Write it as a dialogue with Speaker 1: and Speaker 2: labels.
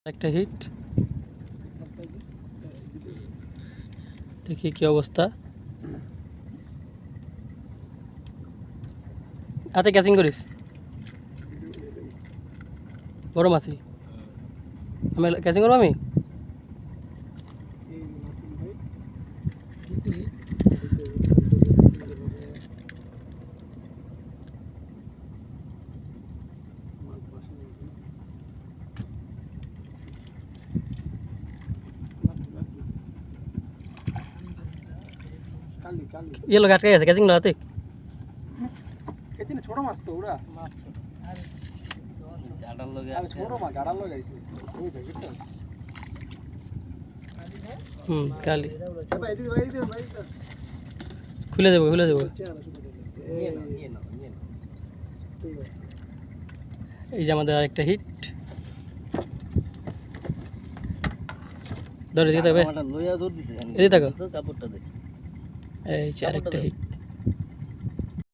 Speaker 1: একটা হিট দেখি কি অবস্থা। হাতে ক্যাচিং করিস বড় মাছি। আমি ক্যাচিং করবো আমি। ये लोग अटके ऐसे कैचिंग लगाते
Speaker 2: ছোট মাছ তো ওরা গাড়াল লগে আর ছোট মাছ গাড়াল লাগাইছে ওই দেখছো
Speaker 1: কালি
Speaker 2: ভাই এদিকে ভাই এদিকে ভাই
Speaker 1: খুলে দেবো
Speaker 2: নিয়ে নাও ঠিক আছে।
Speaker 1: এই যে আমাদের আরেকটা হিট ধরে দিতে হবে।
Speaker 2: লইয়া দৌড় দিছে
Speaker 1: এদিকে তাকাও।
Speaker 2: তো কাপড়টা দে
Speaker 1: এই যে আরেকটা হিট।